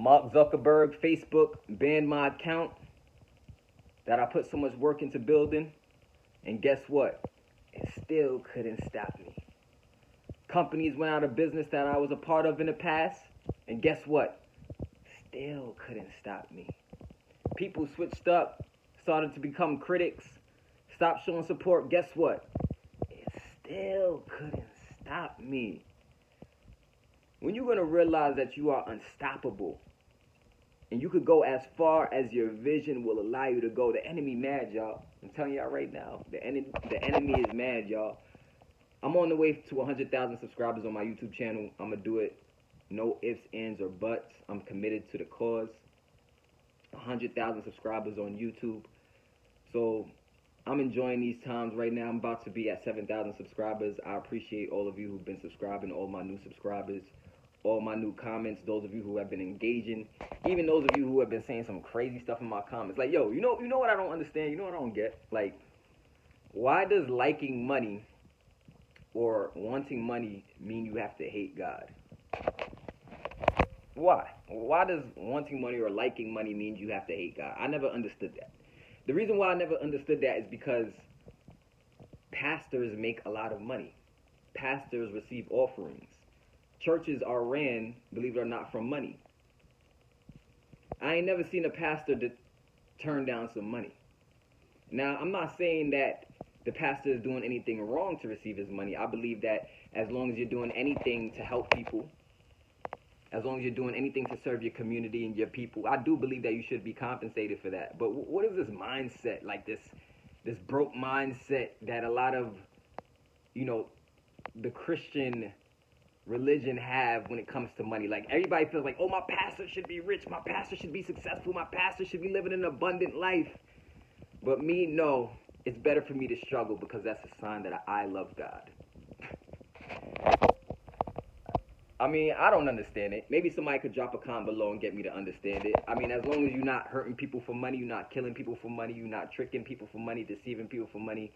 Mark Zuckerberg, Facebook, banned my account that I put so much work into building. And guess what? It still couldn't stop me. Companies went out of business that I was a part of in the past. And guess what? Still couldn't stop me. People switched up, started to become critics, stopped showing support. Guess what? It still couldn't stop me. When you're going to realize that you are unstoppable and you could go as far as your vision will allow you to go, the enemy mad, y'all. I'm telling y'all right now, the enemy is mad, y'all. I'm on the way to 100,000 subscribers on my YouTube channel. I'm going to do it. No ifs, ands, or buts. I'm committed to the cause. 100,000 subscribers on YouTube. So I'm enjoying these times right now. I'm about to be at 7,000 subscribers. I appreciate all of you who've been subscribing, all my new subscribers, all my new comments, those of you who have been engaging, even those of you who have been saying some crazy stuff in my comments. Like, yo, you know what I don't understand? You know what I don't get? Like, why does liking money or wanting money mean you have to hate God? Why? Why does wanting money or liking money mean you have to hate God? I never understood that. The reason why I never understood that is because pastors make a lot of money. Pastors receive offerings. Churches are ran, believe it or not, from money. I ain't never seen a pastor turn down some money. Now, I'm not saying that the pastor is doing anything wrong to receive his money. I believe that as long as you're doing anything to help people, as long as you're doing anything to serve your community and your people, I do believe that you should be compensated for that. But what is this mindset, like this broke mindset that a lot of, the Christian religion have when it comes to money? Like, everybody feels like, oh, my pastor should be rich, my pastor should be successful, my pastor should be living an abundant life. But me, no, it's better for me to struggle because that's a sign that I love God. I mean, I don't understand it. Maybe somebody could drop a comment below and get me to understand it. I mean, as long as you're not hurting people for money, you're not killing people for money, you're not tricking people for money, deceiving people for money,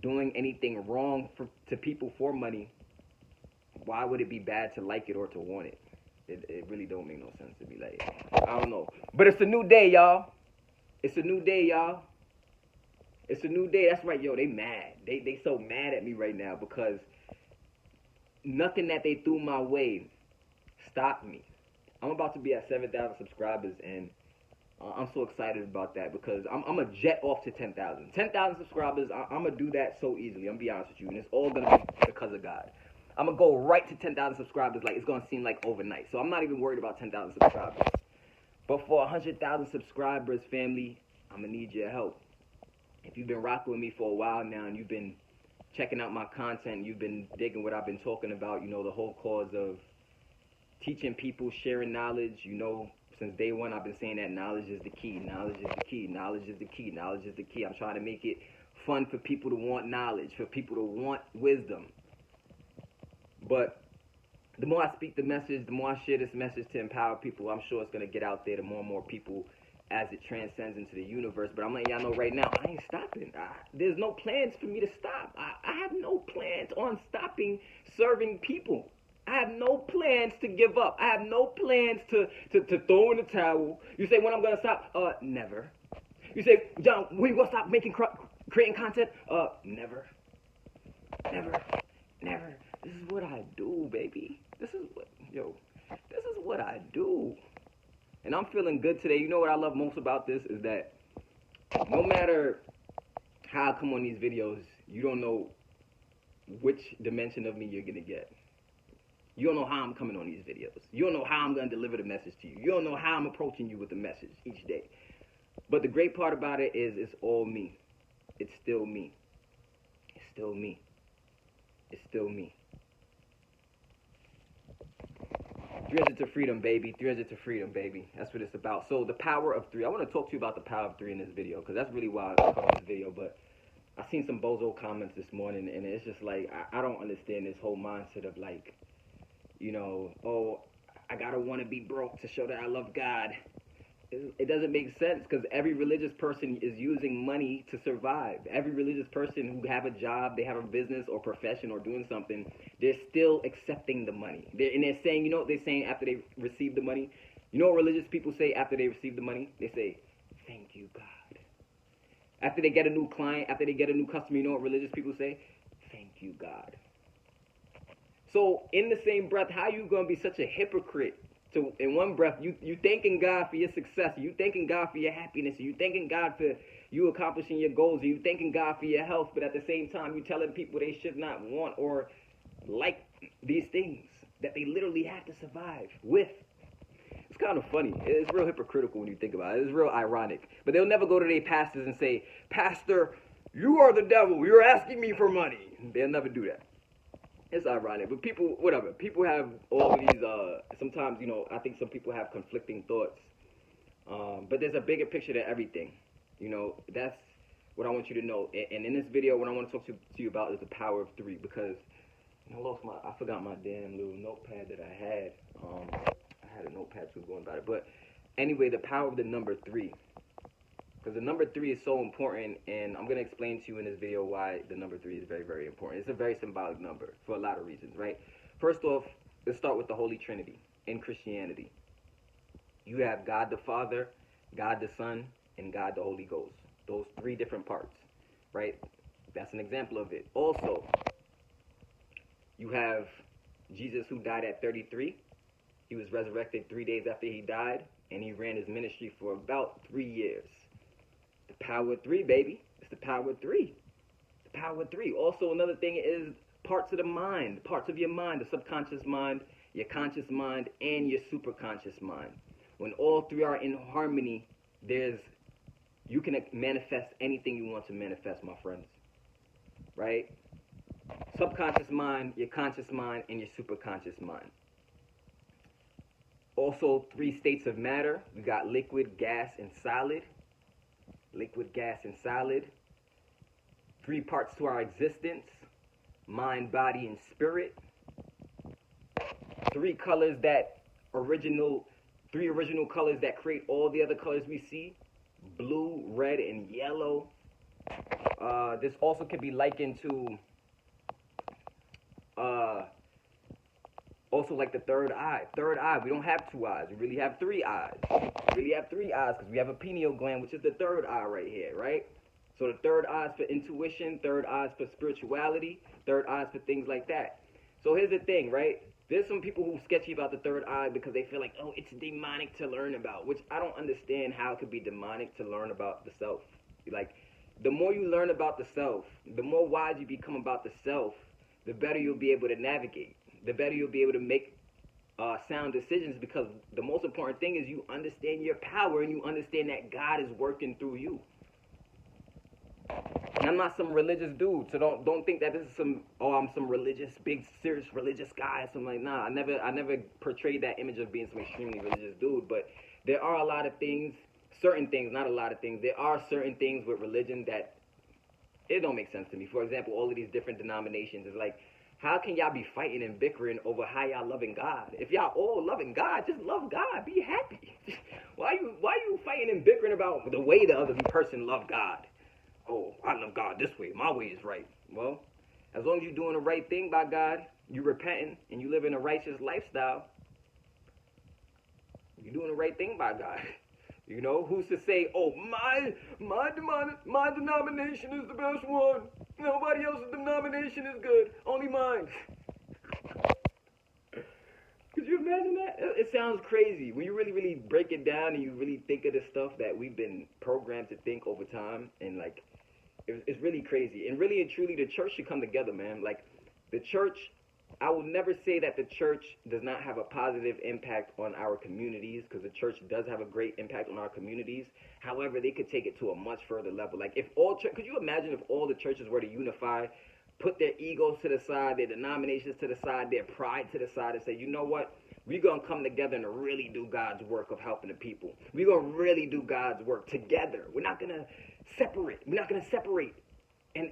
doing anything wrong to people for money, why would it be bad to like it or to want it? It really don't make no sense to me. Like, I don't know. But it's a new day, y'all. It's a new day, y'all. It's a new day. That's right, yo. They mad. They so mad at me right now because nothing that they threw my way stopped me. I'm about to be at 7,000 subscribers, and I'm so excited about that because I'm going to jet off to 10,000. 10,000 subscribers, I'm going to do that so easily. I'm going to be honest with you, and it's all going to be because of God. I'm going to go right to 10,000 subscribers like it's going to seem like overnight. So I'm not even worried about 10,000 subscribers. But for 100,000 subscribers, family, I'm going to need your help. If you've been rocking with me for a while now and you've been checking out my content, you've been digging what I've been talking about, the whole cause of teaching people, sharing knowledge, since day one I've been saying that knowledge is the key, knowledge is the key, knowledge is the key, knowledge is the key. I'm trying to make it fun for people to want knowledge, for people to want wisdom. But the more I speak the message, the more I share this message to empower people, I'm sure it's going to get out there to more and more people as it transcends into the universe. But I'm letting y'all know right now, I ain't stopping. There's no plans for me to stop. I have no plans on stopping serving people. I have no plans to give up. I have no plans to throw in the towel. You say, when I'm going to stop? Never. You say, John, when you going to stop creating content? Never. Never. This is what I do, baby. This is what I do. And I'm feeling good today. You know what I love most about this is that no matter how I come on these videos, you don't know which dimension of me you're going to get. You don't know how I'm coming on these videos. You don't know how I'm going to deliver the message to you. You don't know how I'm approaching you with the message each day. But the great part about it is it's all me. It's still me. It's still me. It's still me. 300 to freedom, baby. 300 to freedom, baby. That's what it's about. So the power of 3. I want to talk to you about the power of 3 in this video because that's really why I call this video. But I seen some bozo comments this morning, and it's just like I don't understand this whole mindset of like, oh, I gotta want to be broke to show that I love God. It doesn't make sense because every religious person is using money to survive. Every religious person who have a job, they have a business or profession or doing something, they're still accepting the money. They're saying, you know what they're saying after they receive the money? You know what religious people say after they receive the money? They say, thank you, God. After they get a new client, after they get a new customer, you know what religious people say? Thank you, God. So in the same breath, how you going to be such a hypocrite? So in one breath, you thanking God for your success, you thanking God for your happiness, you thanking God for you accomplishing your goals, you thanking God for your health, but at the same time, you telling people they should not want or like these things that they literally have to survive with. It's kind of funny. It's real hypocritical when you think about it. It's real ironic. But they'll never go to their pastors and say, Pastor, you are the devil. You're asking me for money. They'll never do that. It's ironic, but people, whatever. People have all of these, sometimes, you know, I think some people have conflicting thoughts. But there's a bigger picture to everything. You know, that's what I want you to know. And in this video, what I want to talk to you about is the power of three, because I forgot my damn little notepad that I had. I had a notepad too going about it. But anyway, the power of the number three. Because the number three is so important, and I'm going to explain to you in this video why the number three is very, very important. It's a very symbolic number for a lot of reasons, right? First off, let's start with the Holy Trinity in Christianity. You have God the Father, God the Son, and God the Holy Ghost. Those three different parts, right? That's an example of it. Also, you have Jesus who died at 33. He was resurrected 3 days after he died, and he ran his ministry for about 3 years. The power of three, baby. It's the power of three. The power of three. Also, another thing is parts of the mind, parts of your mind, the subconscious mind, your conscious mind, and your superconscious mind. When all three are in harmony, you can manifest anything you want to manifest, my friends. Right? Subconscious mind, your conscious mind, and your superconscious mind. Also, three states of matter. We got liquid, gas, and solid. Liquid, gas, and solid. Three parts to our existence: mind, body, and spirit. Three original colors that create all the other colors we see: blue, red, and yellow. This also can be likened to also like the third eye. Third eye, we don't have two eyes. We really have three eyes. We really have three eyes because we have a pineal gland, which is the third eye right here, right? So the third eye is for intuition, third eye is for spirituality, third eye is for things like that. So here's the thing, right? There's some people who sketchy about the third eye because they feel like, oh, it's demonic to learn about, which I don't understand how it could be demonic to learn about the self. Like, the more you learn about the self, the more wise you become about the self, the better you'll be able to navigate. The better you'll be able to make sound decisions, because the most important thing is you understand your power and you understand that God is working through you. And I'm not some religious dude, so don't think that this is I'm some religious, big, serious religious guy or something like. Nah, I never portrayed that image of being some extremely religious dude, but there are a lot of things, certain things, not a lot of things, there are certain things with religion that it don't make sense to me. For example, all of these different denominations is like, how can y'all be fighting and bickering over how y'all loving God? If y'all all loving God, just love God. Be happy. Why you fighting and bickering about the way the other person love God? Oh, I love God this way. My way is right. Well, as long as you're doing the right thing by God, you repenting, and you live in a righteous lifestyle, you're doing the right thing by God. You know, who's to say, oh, my denomination is the best one. Nobody else's denomination is good. Only mine. Could you imagine that? It sounds crazy. When you really, really break it down and you really think of the stuff that we've been programmed to think over time, and like, it's really crazy. And really and truly, the church should come together, man. Like, the church, I will never say that the church does not have a positive impact on our communities, because the church does have a great impact on our communities. However, they could take it to a much further level. Like, could you imagine if all the churches were to unify, put their egos to the side, their denominations to the side, their pride to the side, and say, you know what? We're going to come together and really do God's work of helping the people. We're going to really do God's work together. We're not going to separate. We're not going to separate and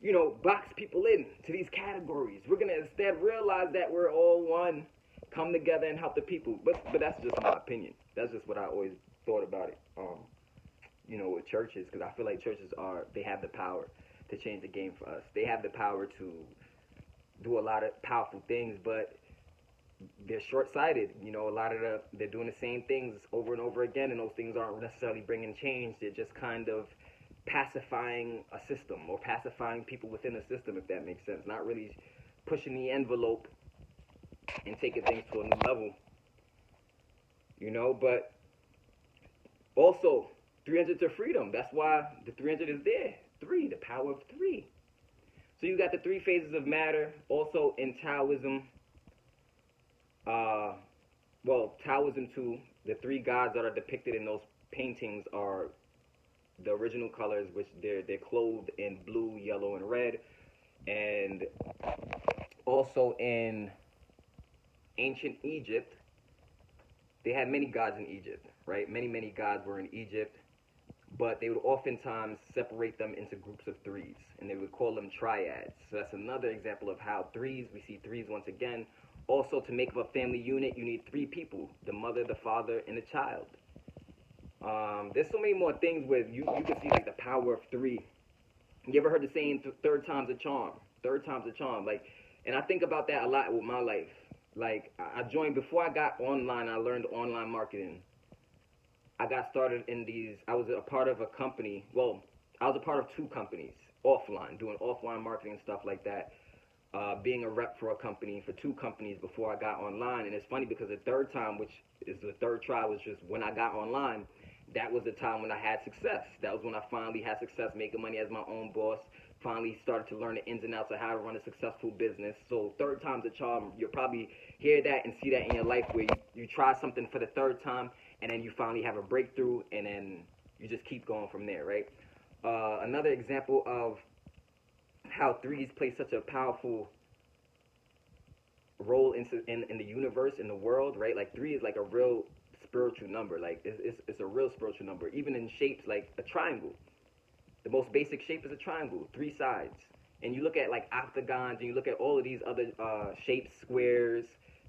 you know, box people in to these categories. We're going to instead realize that we're all one. come together and help the people. But that's just my opinion. That's just what I always thought about it. You know, with churches, because I feel like churches they have the power to change the game for us. They have the power to do a lot of powerful things, but they're short-sighted. You know, they're doing the same things over and over again, and those things aren't necessarily bringing change. They're just kind of pacifying a system or pacifying people within a system, if that makes sense. Not really pushing the envelope and taking things to a new level. You know, but also 300 to freedom. That's why the 300 is there. 3, the power of 3. So you got the 3 phases of matter. Also in Taoism, Taoism too, the 3 gods that are depicted in those paintings are the original colors, which they're clothed in blue, yellow, and red. And also in ancient Egypt, they had many gods in Egypt, right? Many gods were in Egypt, but they would oftentimes separate them into groups of 3s, and they would call them triads. So that's another example of how 3s, we see 3s once again. Also, to make up a family unit, you need 3 people, the mother, the father, and the child. There's so many more things where you can see like the power of 3. You ever heard the saying, third time's a charm? Third time's a charm. Like, and I think about that a lot with my life. Like, I joined, before I got online, I learned online marketing. I got started I was a part of a company. Well, I was a part of 2 companies, offline, doing offline marketing and stuff like that. Being a rep for a company, for 2 companies before I got online. And it's funny because the third time, which is the third try, was just when I got online. That was the time when I had success. That was when I finally had success making money as my own boss. Finally started to learn the ins and outs of how to run a successful business. So third time's a charm. You'll probably hear that and see that in your life where you try something for the 3rd time and then you finally have a breakthrough and then you just keep going from there, right? Another example of how 3s play such a powerful role in the universe, in the world, right? Like 3 is like a real spiritual number. Like it's a real spiritual number. Even in shapes like a triangle. The most basic shape is a triangle, 3 sides. And you look at like octagons and you look at all of these other shapes, squares,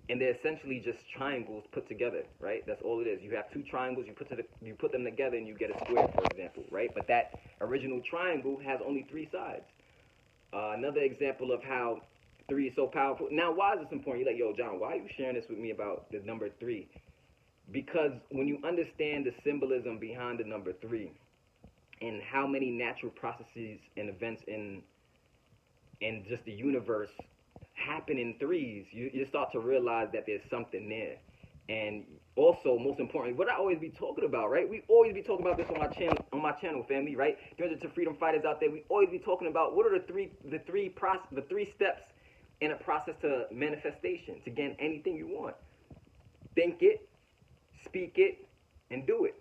and they're essentially just triangles put together, right? That's all it is. You have 2 triangles, you put them together and you get a square, for example, right? But that original triangle has only 3 sides. Another example of how 3 is so powerful. Now, why is this important? You're like, yo, John, why are you sharing this with me about the number 3? Because when you understand the symbolism behind the number 3 and how many natural processes and events in just the universe happen in 3s, you start to realize that there's something there. And also, most importantly, what I always be talking about, right? We always be talking about this on my channel, family, right? 300 to freedom fighters out there, we always be talking about what are the three steps in a process to manifestation, to gain anything you want. Think it, speak it, and do it.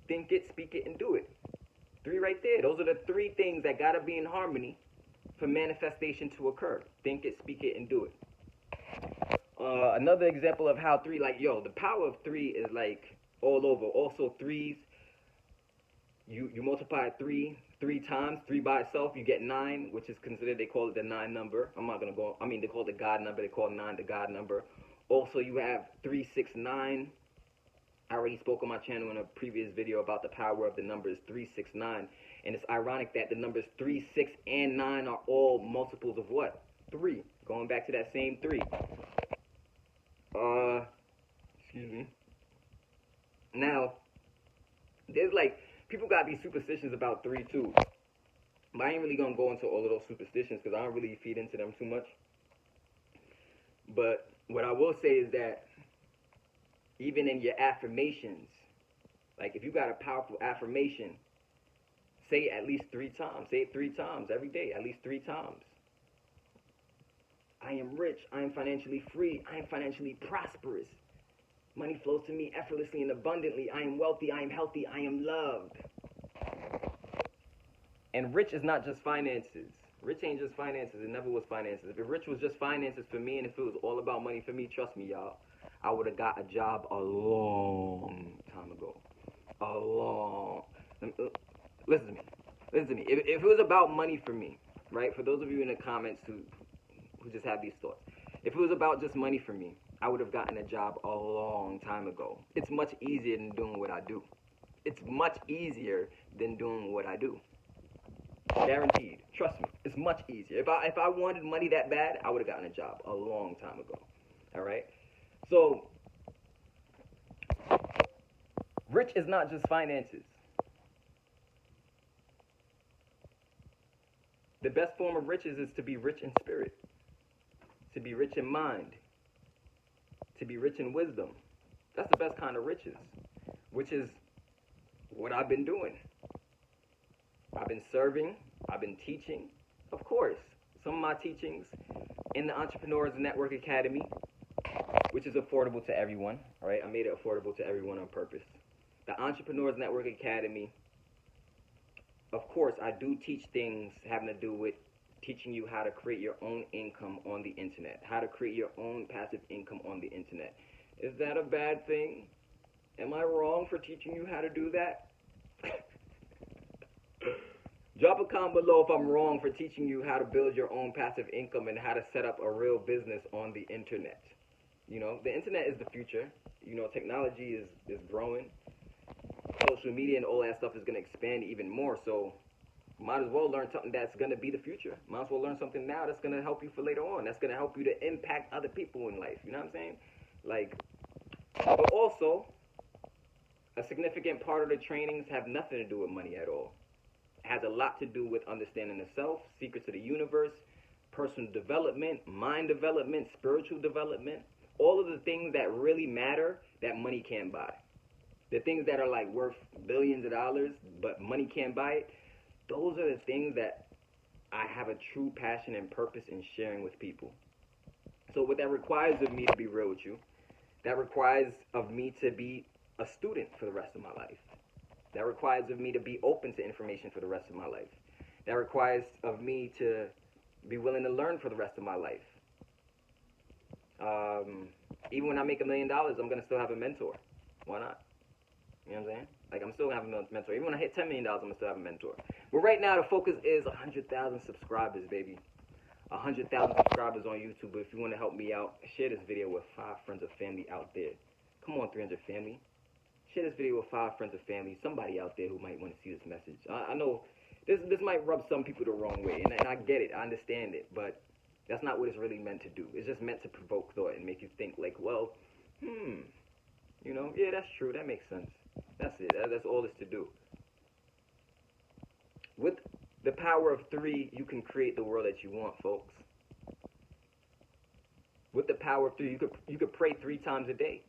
Think it, speak it, and do it. 3 right there. Those are the 3 things that gotta be in harmony for manifestation to occur. Think it, speak it, and do it. Another example of how 3, like, yo, the power of 3 is like all over. Also 3s, you multiply 3 times, 3 by itself, you get 9, which is considered, they call it the 9 number. They call it the God number, they call 9 the God number. Also, you have 369. I already spoke on my channel in a previous video about the power of the numbers 369. And it's ironic that the numbers 3, 6, and 9 are all multiples of what? 3. Going back to that same 3. Excuse me. Now, there's like, people got these superstitions about 3 too. But I ain't really gonna go into all of those superstitions because I don't really feed into them too much. But what I will say is that even in your affirmations, like if you got a powerful affirmation, say it at least 3 times. Say it 3 times every day, at least 3 times. I am rich. I am financially free. I am financially prosperous. Money flows to me effortlessly and abundantly. I am wealthy. I am healthy. I am loved. And rich is not just finances. Rich ain't just finances. It never was finances. If rich was just finances for me and if it was all about money for me, trust me, y'all, I would have got a job a long time ago. Listen to me. If it was about money for me, right? For those of you in the comments who just have these thoughts. If it was about just money for me, I would have gotten a job a long time ago. It's much easier than doing what I do. It's much easier than doing what I do. Guaranteed. Trust me. It's much easier. If I wanted money that bad, I would have gotten a job a long time ago. All right? So, rich is not just finances. The best form of riches is to be rich in spirit, to be rich in mind, to be rich in wisdom. That's the best kind of riches, which is what I've been doing. I've been serving, I've been teaching. Of course, some of my teachings in the Entrepreneurs Network Academy, which is affordable to everyone, all right? I made it affordable to everyone on purpose. The Entrepreneurs Network Academy, of course, I do teach things having to do with teaching you how to create your own income on the internet, how to create your own passive income on the internet. Is that a bad thing? Am I wrong for teaching you how to do that? Drop a comment below if I'm wrong for teaching you how to build your own passive income and how to set up a real business on the internet. You know, the internet is the future. You know, technology is growing. Social media and all that stuff is going to expand even more. So might as well learn something that's going to be the future. Might as well learn something now that's going to help you for later on. That's going to help you to impact other people in life. You know what I'm saying? Like, but also, a significant part of the trainings have nothing to do with money at all. It has a lot to do with understanding the self, secrets of the universe, personal development, mind development, spiritual development. All of the things that really matter that money can't buy. The things that are like worth billions of dollars, but money can't buy it, those are the things that I have a true passion and purpose in sharing with people. So what that requires of me, to be real with you, that requires of me to be a student for the rest of my life. That requires of me to be open to information for the rest of my life. That requires of me to be willing to learn for the rest of my life. Even when I make $1 million, I'm going to still have a mentor. Why not? You know what I'm saying? Like, I'm still going to have a mentor. Even when I hit $10 million, I'm going to still have a mentor. But right now, the focus is 100,000 subscribers, baby. 100,000 subscribers on YouTube. But if you want to help me out, share this video with 5 friends or family out there. Come on, 300 family. Share this video with 5 friends or family. Somebody out there who might want to see this message. I know this might rub some people the wrong way. And I get it. I understand it. But that's not what it's really meant to do. It's just meant to provoke thought and make you think like, well, you know, yeah, that's true. That makes sense. That's it. That's all it's to do. With the power of 3, you can create the world that you want, folks. With the power of 3, you could pray 3 times a day.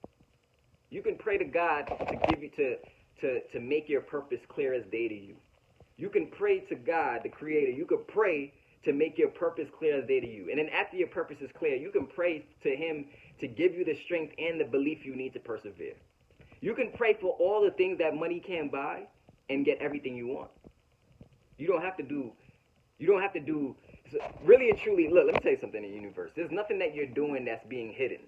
You can pray to God to give you to make your purpose clear as day to you. You can pray to God, the Creator. You could pray to make your purpose clear as day to you. And then after your purpose is clear, you can pray to Him to give you the strength and the belief you need to persevere. You can pray for all the things that money can't buy and get everything you want. You don't have to do, really and truly, look, let me tell you something in the universe. There's nothing that you're doing that's being hidden.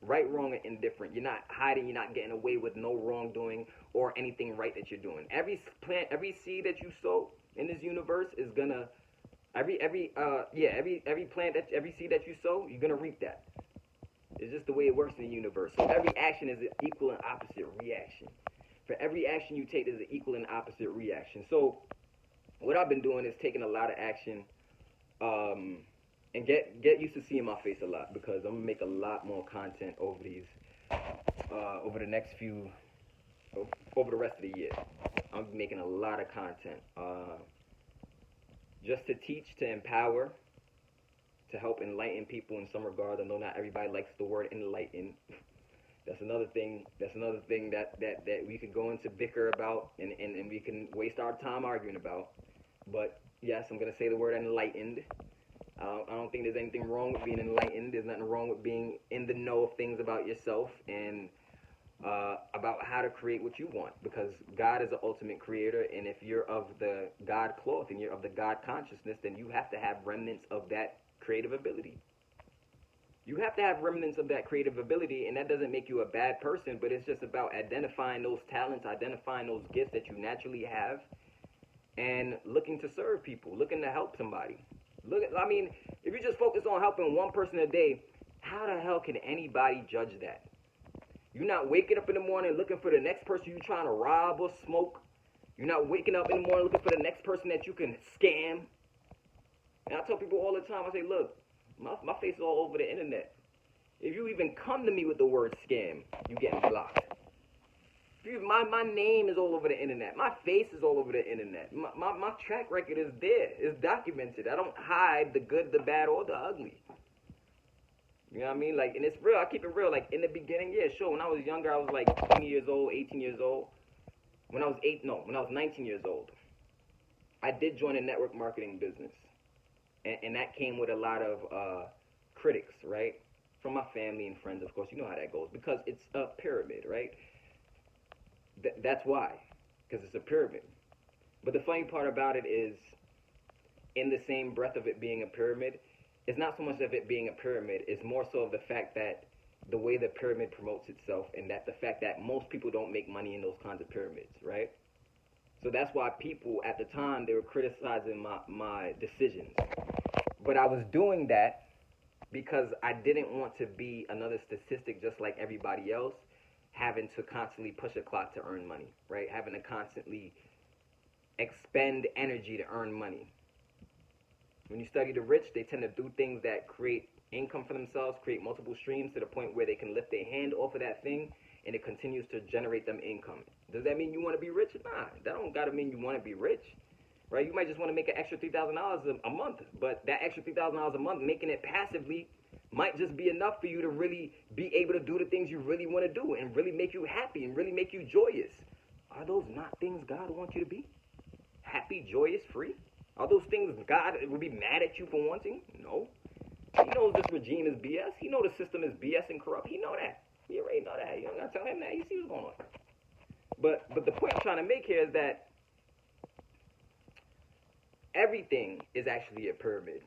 Right, wrong, or indifferent. You're not hiding, you're not getting away with no wrongdoing or anything right that you're doing. Every plant, every seed that you sow in this universe is gonna, every plant, every seed that you sow, you're gonna reap that. It's just the way it works in the universe. So every action is an equal and opposite reaction. For every action you take, there's an equal and opposite reaction. So what I've been doing is taking a lot of action, and get used to seeing my face a lot, because I'm gonna make a lot more content over over the next over the rest of the year. I'm making a lot of content, just to teach, to empower, to help enlighten people in some regard. I know not everybody likes the word enlighten. That's another thing that we could go into bicker about and we can waste our time arguing about. But yes, I'm gonna say the word enlightened. I don't think there's anything wrong with being enlightened. There's nothing wrong with being in the know of things about yourself and about how to create what you want, because God is the ultimate creator, and if you're of the God cloth and you're of the God consciousness, then you have to have remnants of that creative ability. You have to have remnants of that creative ability, and that doesn't make you a bad person, but it's just about identifying those talents, identifying those gifts that you naturally have, and looking to serve people, looking to help somebody. If you just focus on helping one person a day, How the hell can anybody judge that? You're not waking up in the morning looking for the next person you're trying to rob or smoke. You're not waking up in the morning looking for the next person that you can scam. And I tell people all the time, I say, look, my face is all over the internet. If you even come to me with the word scam, you getting blocked. My name is all over the internet. My face is all over the internet. My track record is there. It's documented. I don't hide the good, the bad, or the ugly. You know what I mean? Like, and it's real. I keep it real. Like, in the beginning, yeah, sure. When I was younger, I was like 20 years old, 18 years old. When I was 19 years old, I did join a network marketing business. And that came with a lot of critics, right? From my family and friends, of course. You know how that goes. Because it's a pyramid, right? That's why. Because it's a pyramid. But the funny part about it is, in the same breath of it being a pyramid, it's not so much of it being a pyramid. It's more so of the fact that the way the pyramid promotes itself, and that the fact that most people don't make money in those kinds of pyramids, right? So that's why people at the time, they were criticizing my decisions. But I was doing that because I didn't want to be another statistic just like everybody else, having to constantly push a clock to earn money, right? Having to constantly expend energy to earn money. When you study the rich, they tend to do things that create income for themselves, create multiple streams to the point where they can lift their hand off of that thing and it continues to generate them income. Does that mean you want to be rich? Nah, that don't gotta mean you want to be rich, right? You might just want to make an extra $3,000 a month, but that extra $3,000 a month, making it passively, might just be enough for you to really be able to do the things you really want to do and really make you happy and really make you joyous. Are those not things God wants you to be? Happy, joyous, free? Are those things God will be mad at you for wanting? No. He knows this regime is BS. He knows the system is BS and corrupt. He know that. He already know that. You don't gotta tell him that. He sees what's going on. But the point I'm trying to make here is that everything is actually a pyramid.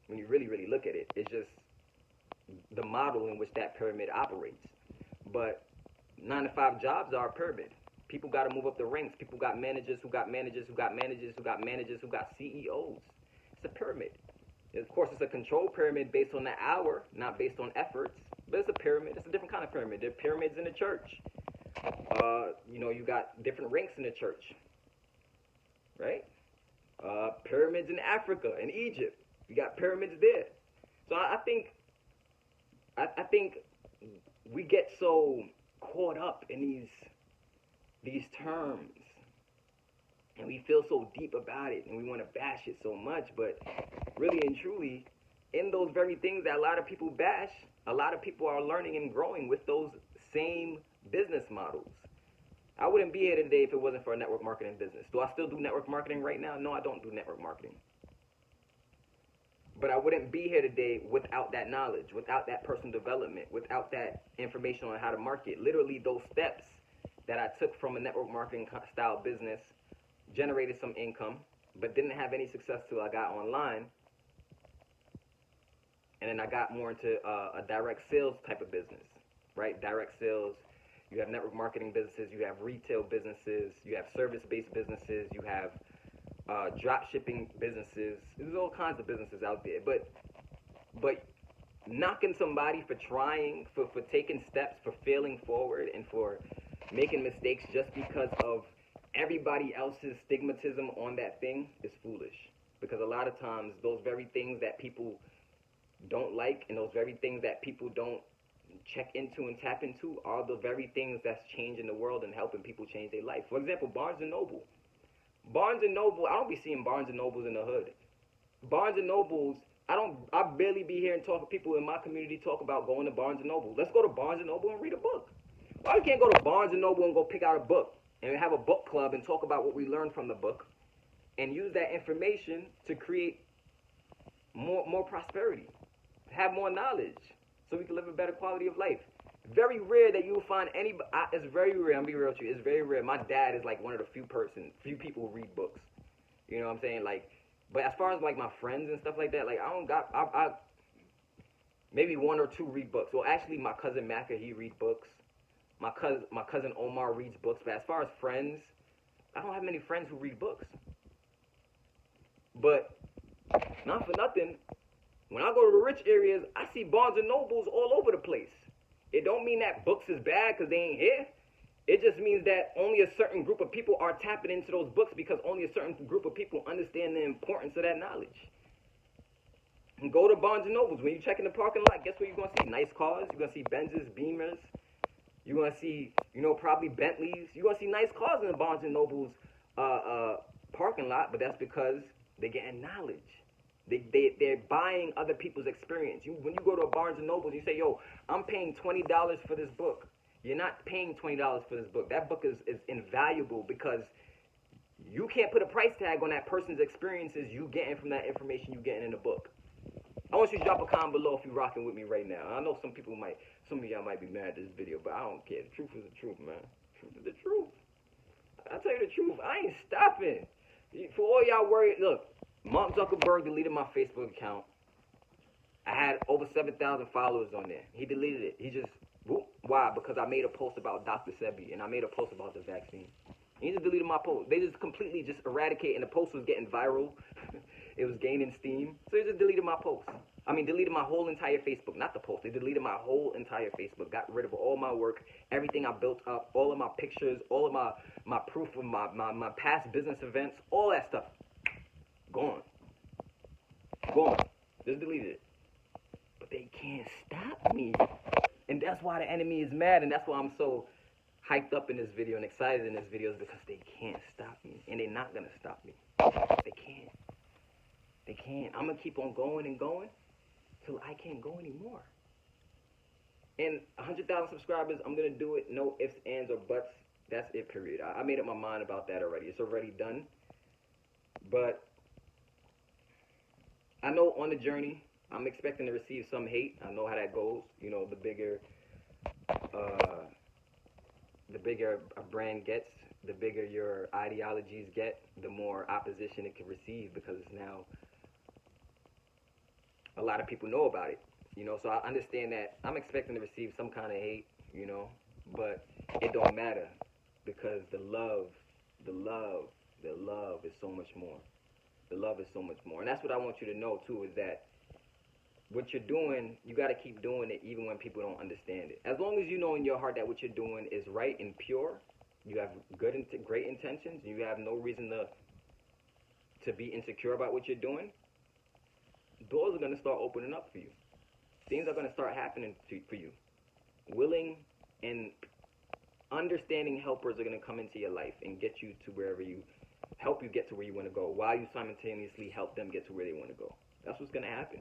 When you really, really look at it, it's just the model in which that pyramid operates. But 9-to-5 jobs are a pyramid. People got to move up the ranks. People got managers who got managers who got managers who got managers who got CEOs. It's a pyramid. Of course, it's a control pyramid based on the hour, not based on efforts. But it's a pyramid. It's a different kind of pyramid. There are pyramids in the church. You got different ranks in the church, right? Pyramids in Africa, in Egypt. You got pyramids there. So I think we get so caught up in these terms, and we feel so deep about it, and we want to bash it so much. But really and truly, in those very things that a lot of people bash, a lot of people are learning and growing with those same business models. I wouldn't be here today if it wasn't for a network marketing business. Do I still do network marketing right now? No, I don't do network marketing. But I wouldn't be here today without that knowledge, without that personal development, without that information on how to market. Literally, those steps that I took from a network marketing style business generated some income, but didn't have any success till I got online. And then I got more into a direct sales type of business, right? Direct sales. You have network marketing businesses, you have retail businesses, you have service-based businesses, you have drop shipping businesses. There's all kinds of businesses out there. But knocking somebody for trying, for taking steps, for failing forward, and for making mistakes just because of everybody else's stigmatism on that thing is foolish. Because a lot of times, those very things that people don't like and those very things that people don't check into and tap into are the very things that's changing the world and helping people change their life. For example, Barnes & Noble. Barnes & Noble, I don't be seeing Barnes & Nobles in the hood. Barnes & Nobles, I barely be hearing people in my community talk about going to Barnes & Noble. Let's go to Barnes & Noble and read a book. Why we can't go to Barnes & Noble and go pick out a book and have a book club and talk about what we learned from the book and use that information to create more prosperity, have more knowledge, so we can live a better quality of life. Very rare that you'll find anybody. It's very rare. I'm being real with you. It's very rare. My dad is like one of the few people who read books. You know what I'm saying? Like, but as far as like my friends and stuff like that, like I maybe one or two read books. Well, actually, my cousin Macca, he reads books. My cousin Omar reads books. But as far as friends, I don't have many friends who read books. But not for nothing, When I go to the rich areas, I see Barnes and Nobles all over the place. It don't mean that books is bad because they ain't here. It just means that only a certain group of people are tapping into those books because only a certain group of people understand the importance of that knowledge. And go to Barnes and Nobles. When you check in the parking lot, guess what you're going to see? Nice cars. You're going to see Benzes, Beamers. You're going to see, probably Bentleys. You're going to see nice cars in the Barnes and Nobles parking lot, but that's because they're getting knowledge. They're buying other people's experience. When you go to a Barnes and Noble, you say, yo, I'm paying $20 for this book. You're not paying $20 for this book. That book is invaluable because you can't put a price tag on that person's experiences you getting from that information you getting in the book. I want you to drop a comment below if you're rocking with me right now. I know some of y'all might be mad at this video, but I don't care. The truth is the truth, man. Truth is the truth. I'll tell you the truth. I ain't stopping. For all y'all worried, look, Mark Zuckerberg deleted my Facebook account. I had over 7,000 followers on there. He deleted it. He just, why? Because I made a post about Dr. Sebi, and I made a post about the vaccine. He just deleted my post. They just completely just eradicated, and the post was getting viral. It was gaining steam. So they just deleted my post. Deleted my whole entire Facebook. Not the post. They deleted my whole entire Facebook. Got rid of all my work, everything I built up, all of my pictures, all of my proof of my past business events, all that stuff. Gone. Just deleted it. But they can't stop me. And that's why the enemy is mad, and that's why I'm so hyped up in this video and excited in this video, is because they can't stop me. And they're not going to stop me. They can't. They can't. I'm going to keep on going and going till I can't go anymore. And 100,000 subscribers, I'm going to do it. No ifs, ands, or buts. That's it, period. I made up my mind about that already. It's already done. But I know on the journey, I'm expecting to receive some hate. I know how that goes. The bigger a brand gets, the bigger your ideologies get, the more opposition it can receive, because it's now a lot of people know about it. So I understand that I'm expecting to receive some kind of hate, but it don't matter, because the love is so much more. The love is so much more. And that's what I want you to know too, is that what you're doing, you got to keep doing it even when people don't understand it. As long as you know in your heart that what you're doing is right and pure, you have great intentions, and you have no reason to be insecure about what you're doing, doors are going to start opening up for you. Things are going to start happening for you. Willing and understanding helpers are going to come into your life and get you to help you get to where you want to go, while you simultaneously help them get to where they want to go. That's what's going to happen.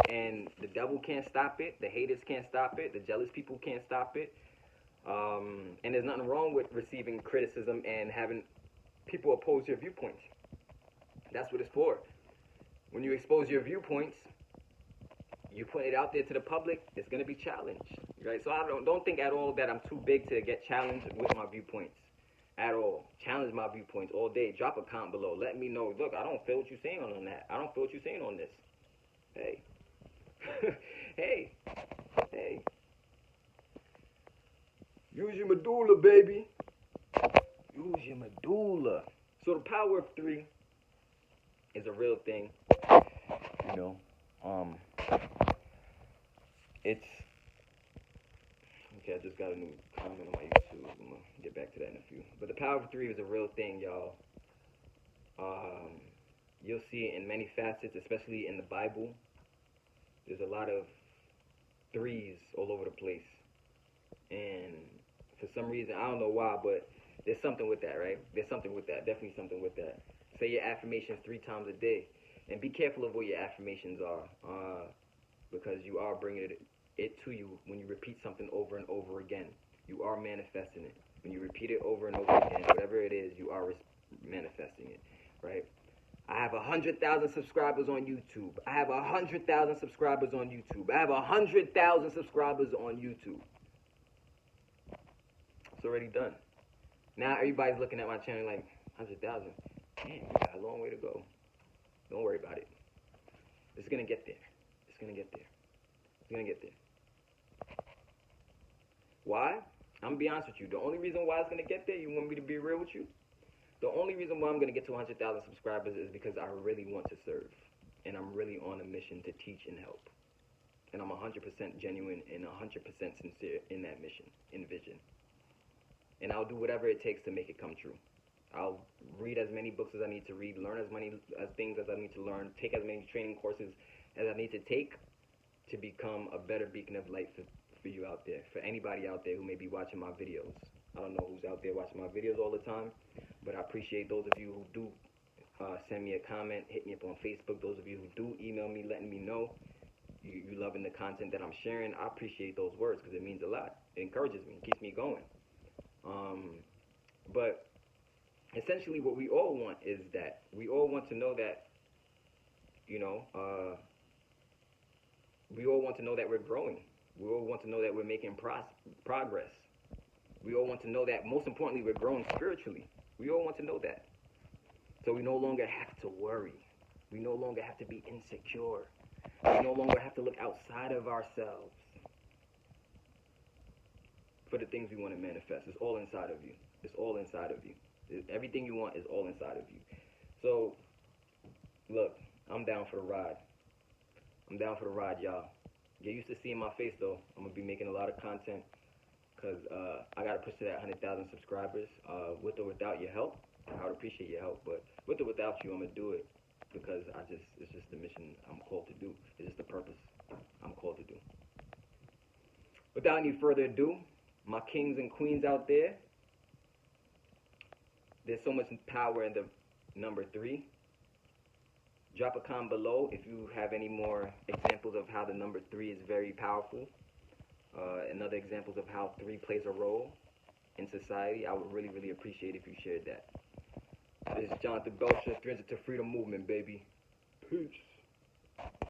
And the devil can't stop it. The haters can't stop it. The jealous people can't stop it. And there's nothing wrong with receiving criticism and having people oppose your viewpoints. That's what it's for. When you expose your viewpoints, you put it out there to the public, it's going to be challenged. Right? So I don't think at all that I'm too big to get challenged with my viewpoints. At all. Challenge my viewpoints all day. Drop a comment below. Let me know. Look, I don't feel what you're saying on that. I don't feel what you're saying on this. Hey. Hey. Use your medulla, baby. Use your medulla. So the power of 3 is a real thing. It's... Okay, I just got a new comment on my YouTube. I'm going to get back to that in a few. But the power of 3 is a real thing, y'all. You'll see it in many facets, especially in the Bible. There's a lot of 3s all over the place. And for some reason, I don't know why, but there's something with that, right? There's something with that. Definitely something with that. Say your affirmations 3 times a day. And be careful of what your affirmations are. Because you are bringing it to you when you repeat something over and over again. You are manifesting it. When you repeat it over and over again, whatever it is, you are manifesting it, right? I have 100,000 subscribers on YouTube. I have 100,000 subscribers on YouTube. I have 100,000 subscribers on YouTube. It's already done. Now everybody's looking at my channel like, 100,000? Damn, we got a long way to go. Don't worry about it. It's going to get there. It's going to get there. It's going to get there. Why? I'm going to be honest with you. The only reason why it's going to get there, you want me to be real with you? The only reason why I'm going to get to 100,000 subscribers is because I really want to serve. and I'm really on a mission to teach and help. And I'm 100% genuine and 100% sincere in that mission, in vision. And I'll do whatever it takes to make it come true. I'll read as many books as I need to read, learn as many things as I need to learn, take as many training courses as I need to take to become a better beacon of light for you out there, for anybody out there who may be watching my videos. I don't know who's out there watching my videos all the time, but I appreciate those of you who do send me a comment, hit me up on Facebook. Those of you who do email me, letting me know you loving the content that I'm sharing. I appreciate those words because it means a lot. It encourages me, it keeps me going. But essentially what we all want is that we all want to know that, you know, we all want to know that we're growing. We all want to know that we're making progress. We all want to know that, most importantly, we're growing spiritually. We all want to know that. So we no longer have to worry. We no longer have to be insecure. We no longer have to look outside of ourselves for the things we want to manifest. It's all inside of you. It's all inside of you. Everything you want is all inside of you. So, look, I'm down for the ride. I'm down for the ride, y'all. Get used to seeing my face, though. I'm going to be making a lot of content because I got to push to that 100,000 subscribers. With or without your help, I would appreciate your help. But with or without you, I'm going to do it because it's just the mission I'm called to do. It's just the purpose I'm called to do. Without any further ado, my kings and queens out there, there's so much power in the number 3. Drop a comment below if you have any more examples of how the number 3 is very powerful. And other examples of how 3 plays a role in society. I would really, really appreciate if you shared that. This is Jon Belcher, 300 to Freedom Movement, baby. Peace.